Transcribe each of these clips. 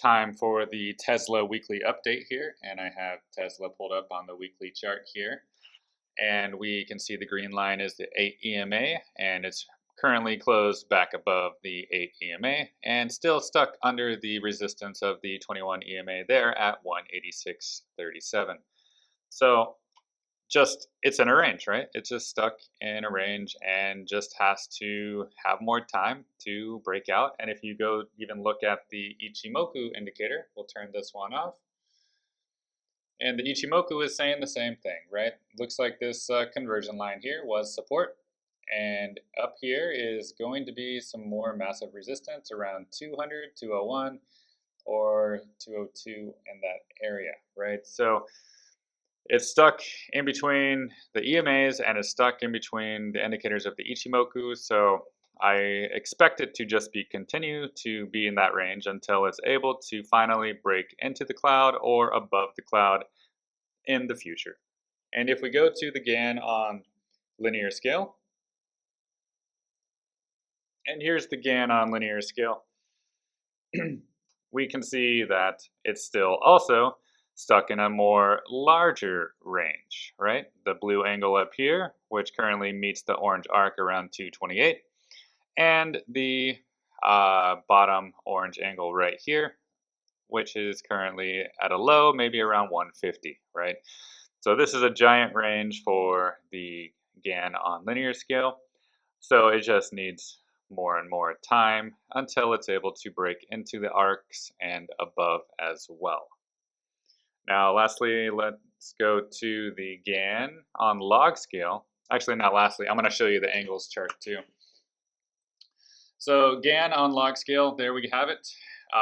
time for the Tesla weekly update here, and I have Tesla pulled up on the weekly chart here, and we can see the green line is the 8 EMA, and it's currently closed back above the 8 EMA and still stuck under the resistance of the 21 EMA there at 186.37. So it's in a range, right? It's just stuck in a range and just has to have more time to break out. And if you go even look at the Ichimoku indicator, we'll turn this one off. And the Ichimoku is saying the same thing, right? Looks like this conversion line here was support. And up here is going to be some more massive resistance around 200, 201, or 202 in that area, right? So it's stuck in between the EMAs and it's stuck in between the indicators of the Ichimoku. So I expect it to just continue to be in that range until it's able to finally break into the cloud or above the cloud in the future. And if we go to the GAN on linear scale, and here's the GAN on linear scale, we can see that it's still also stuck in a more larger range, right? The blue angle up here, which currently meets the orange arc around 228, and the bottom orange angle right here, which is currently at a low, maybe around 150, right? So this is a giant range for the GAN on linear scale. So it just needs more and more time until it's able to break into the arcs and above as well. Now, lastly, let's go to the GAN on log scale. Actually, not lastly, I'm going to show you the angles chart too. So GAN on log scale, there we have it.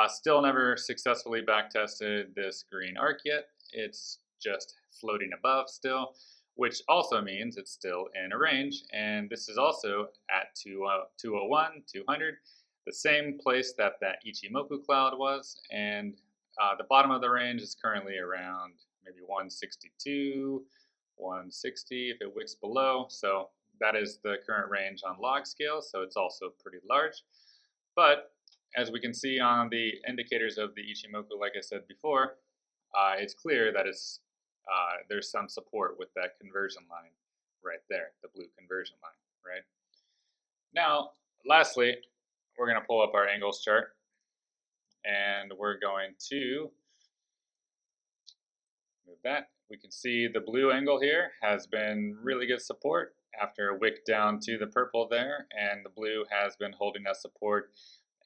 Still never successfully backtested this green arc yet. It's just floating above still, which also means it's still in a range. And this is also at 201, 200, the same place that Ichimoku cloud was. And the bottom of the range is currently around maybe 162, 160 if it wicks below. So that is the current range on log scale, so it's also pretty large. But as we can see on the indicators of the Ichimoku, like I said before, it's clear that there's some support with that conversion line right there, the blue conversion line, right? Now, lastly, we're going to pull up our angles chart. And we're going to move that. We can see the blue angle here has been really good support after a wick down to the purple there, and the blue has been holding that support.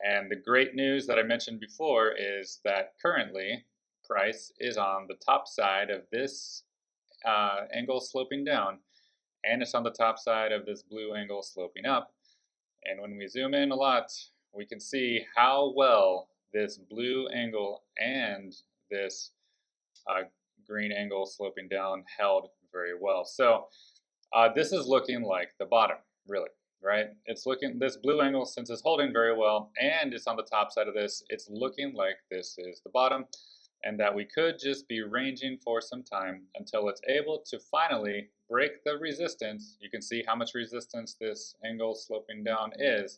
And the great news that I mentioned before is that currently price is on the top side of this angle sloping down, and it's on the top side of this blue angle sloping up. And when we zoom in a lot, we can see how well this blue angle and this green angle sloping down held very well. So this is looking like the bottom, really, right? This blue angle, since it's holding very well and it's on the top side of this, it's looking like this is the bottom, and that we could just be ranging for some time until it's able to finally break the resistance. You can see how much resistance this angle sloping down is,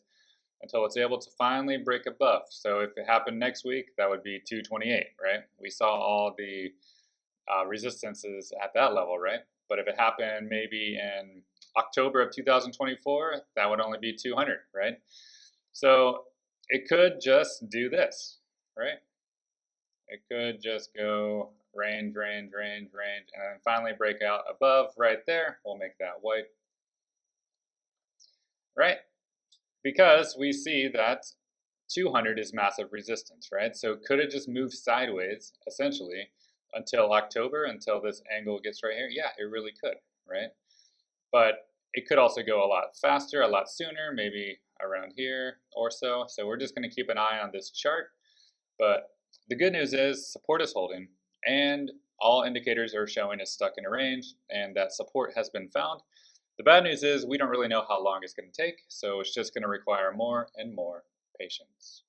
until it's able to finally break above. So if it happened next week, that would be 228, right? We saw all the resistances at that level, right? But if it happened maybe in October of 2024, that would only be 200, right? So it could just do this, right? It could just go range, range, range, range, and then finally break out above right there. We'll make that white, right? Because we see that 200 is massive resistance, right? So could it just move sideways, essentially, until October, until this angle gets right here? Yeah, it really could, right? But it could also go a lot faster, a lot sooner, maybe around here or so. So we're just going to keep an eye on this chart. But the good news is support is holding, and all indicators are showing it's stuck in a range, and that support has been found. The bad news is we don't really know how long it's going to take, so it's just going to require more and more patience.